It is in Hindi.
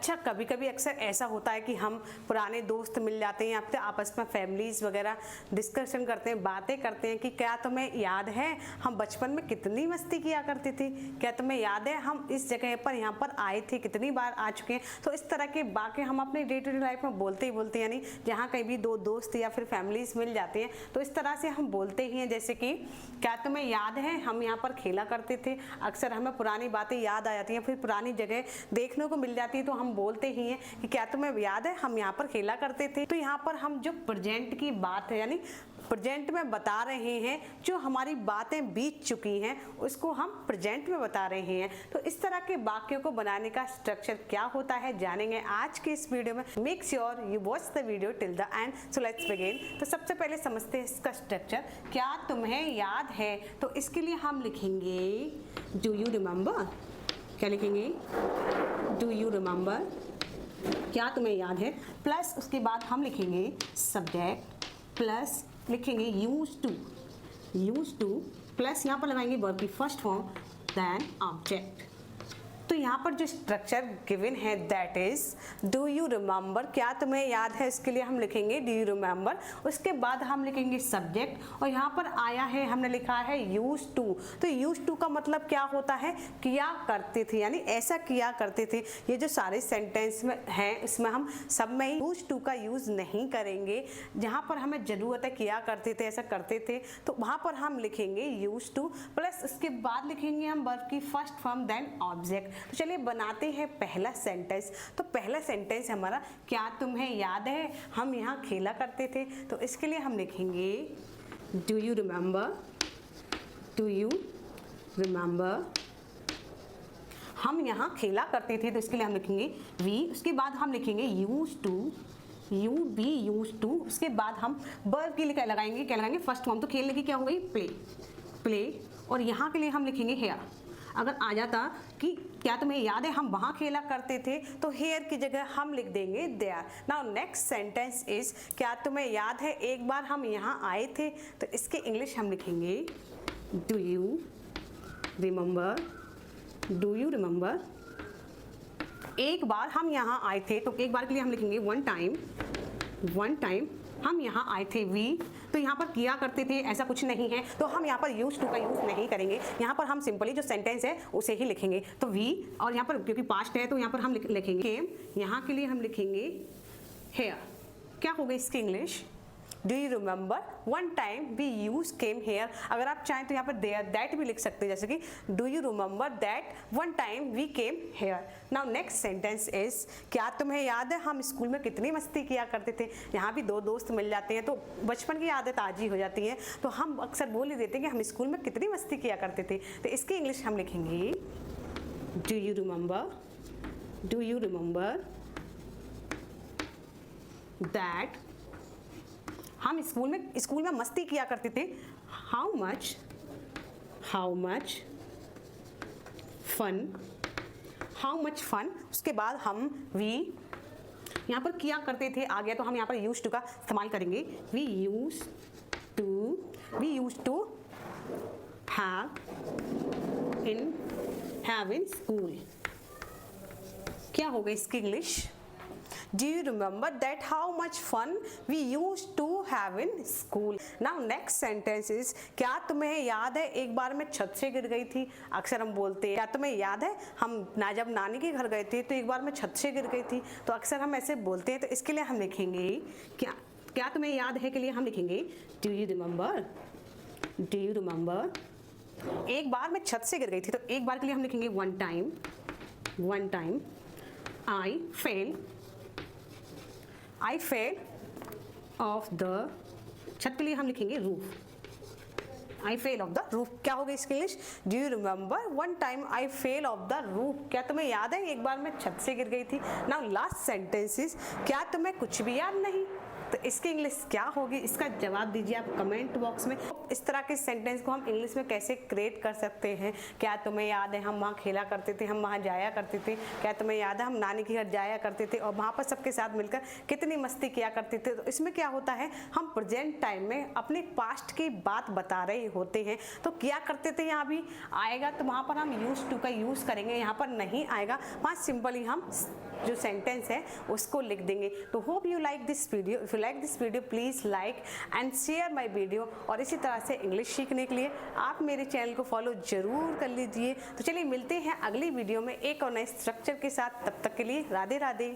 अच्छा, कभी कभी अक्सर ऐसा होता है कि हम पुराने दोस्त मिल जाते हैं, आपसे आपस में फैमिलीज वगैरह डिस्कशन करते हैं, बातें करते हैं कि क्या तुम्हें याद है हम बचपन में कितनी मस्ती किया करती थी, क्या तुम्हें याद है हम इस जगह पर यहाँ पर आए थे, कितनी बार आ चुके हैं। तो इस तरह के बातें हम अपने डे टू डे लाइफ में बोलते ही बोलते हैं, यानी जहाँ कहीं भी दो दोस्त या फिर फैमिलीज मिल जाते हैं तो इस तरह से हम बोलते ही हैं। जैसे कि क्या तुम्हें याद है हम यहाँ पर खेला करते थे। अक्सर हमें पुरानी बातें याद आ जाती हैं, फिर पुरानी जगह देखने को मिल जाती है तो हम बोलते ही हैं कि क्या तुम्हें याद है हम यहाँ पर खेला करते थे। तो यहाँ पर हम जो प्रेजेंट की बात है, यानी प्रेजेंट में बता रहे हैं, जो हमारी बातें बीत चुकी हैं उसको हम प्रेजेंट में बता रहे हैं। तो इस तरह के वाक्यों को बनाने का स्ट्रक्चर क्या होता है जानेंगे आज के इस वीडियो में। Make sure you watch the video till the end. So let's begin. तो सबसे पहले समझते हैं इसका स्ट्रक्चर। क्या तुम्हें याद है, तो इसके लिए हम लिखेंगे डू यू रिमेंबर। क्या लिखेंगे? डू यू रिमेंबर, क्या तुम्हें याद है, प्लस उसके बाद हम लिखेंगे सब्जेक्ट, प्लस लिखेंगे यूज टू प्लस यहाँ पर लगाएंगे वर्ब की फर्स्ट फॉर्म देन ऑब्जेक्ट। तो यहाँ पर जो स्ट्रक्चर गिवन है that is do you remember, क्या तुम्हें याद है, इसके लिए हम लिखेंगे डू यू रिमेंबर। उसके बाद हम लिखेंगे सब्जेक्ट और यहाँ पर आया है हमने लिखा है यूज टू। तो यूज टू का मतलब क्या होता है? किया करते थे, यानी ऐसा किया करते थे। ये जो सारे सेंटेंस में हैं इसमें हम सब में यूज टू का यूज नहीं करेंगे। जहाँ पर हमें जरूरत है किया करते थे, ऐसा करते थे, तो वहाँ पर हम लिखेंगे यूज टू प्लस उसके बाद लिखेंगे हम वर्ब की फर्स्ट फॉर्म देन ऑब्जेक्ट। तो चलिए बनाते हैं पहला सेंटेंस। तो पहला सेंटेंस हमारा क्या तुम्हें याद है हम यहाँ खेला करते थे। तो इसके लिए हम लिखेंगे do you remember, do you remember हम यहाँ खेला करते थे। तो इसके लिए हम लिखेंगे वी, उसके बाद हम लिखेंगे use to, you be use to, उसके बाद हम वर्ब की लगाएंगे, क्या लगाएंगे फर्स्ट फॉर्म। तो खेलने की क्या हो गई? Play, play. और यहाँ के लिए हम लिखेंगे हेयर। अगर आ जाता कि क्या तुम्हें याद है हम वहाँ खेला करते थे, तो हेयर की जगह हम लिख देंगे there. Now next sentence is क्या तुम्हें याद है एक बार हम यहाँ आए थे। तो इसके इंग्लिश हम लिखेंगे do you remember, do you remember एक बार हम यहाँ आए थे। तो एक बार के लिए हम लिखेंगे वन टाइम, वन टाइम हम यहाँ आए थे। वी, तो यहाँ पर किया करते थे ऐसा कुछ नहीं है, तो हम यहाँ पर यूज टू का यूज नहीं करेंगे। यहाँ पर हम सिंपली जो सेंटेंस है उसे ही लिखेंगे। तो वी और यहाँ पर क्योंकि पास्ट है तो यहाँ पर हम लिखेंगे केम, यहाँ के लिए हम लिखेंगे हेयर। क्या हो गई इसकी English? Do you remember one time we use came here. अगर आप चाहें तो यहाँ पर देयर दैट भी लिख सकते हैं, जैसे कि do you remember that one time we came here. Now next sentence is क्या तुम्हें याद है हम स्कूल में कितनी मस्ती किया करते थे। यहाँ भी दो दोस्त मिल जाते हैं तो बचपन की आदत आज ही हो जाती है, तो हम अक्सर बोल ही देते हैं कि हम स्कूल में कितनी मस्ती किया करते थे। तो इसकी इंग्लिश हम लिखेंगे do you remember, do you remember that हम स्कूल में मस्ती किया करते थे। हाउ मच फन, उसके बाद हम वी यहाँ पर किया करते थे आ गया, तो हम यहाँ पर यूज टू का इस्तेमाल करेंगे। We use to have in school. क्या होगा इसकी English? Do you remember that how much fun we used to have in school? Now next sentence is क्या तुम्हें याद है एक बार मैं छत से गिर गई थी। अक्सर हम बोलते हैं क्या तुम्हें याद है हम जब नानी के घर गए थे तो एक बार मैं छत से गिर गई थी। तो अक्सर हम ऐसे बोलते हैं, तो इसके लिए हम लिखेंगे क्या तुम्हें याद है के लिए हम लिखेंगे do you remember, do you remember एक बार मैं छत से गिर गई थी। तो एक बार के लिए हम लिखेंगे one time I fell off the, छत के लिए हम लिखेंगे roof. I fell off the roof. क्या होगा इसकी English? Do you remember one time I fell off the roof. क्या तुम्हें याद है एक बार मैं छत से गिर गई थी। नाउ लास्ट सेंटेंस इज क्या तुम्हें कुछ भी याद नहीं। तो इसकी इंग्लिश क्या होगी, इसका जवाब दीजिए आप कमेंट बॉक्स में। इस तरह के सेंटेंस को हम इंग्लिश में कैसे क्रिएट कर सकते हैं। क्या तुम्हें याद है हम वहाँ खेला करते थे, हम वहाँ जाया करते थे। क्या तुम्हें याद है हम नानी के घर जाया करते थे और वहाँ पर सबके साथ मिलकर कितनी मस्ती किया करते थे। तो इसमें क्या होता है, हम प्रेजेंट टाइम में अपने पास्ट की बात बता रहे होते हैं। तो क्या करते थे यहाँ भी आएगा, तो वहाँ पर हम यूज टू का यूज़ करेंगे, यहाँ पर नहीं आएगा। वहाँ सिंपली हम जो सेंटेंस है उसको लिख देंगे। तो hope you like this video. If you like this video please like and share my video. और इसी तरह से इंग्लिश सीखने के लिए आप मेरे चैनल को फॉलो जरूर कर लीजिए। तो चलिए मिलते हैं अगली वीडियो में एक और नए स्ट्रक्चर के साथ। तब तक के लिए राधे राधे।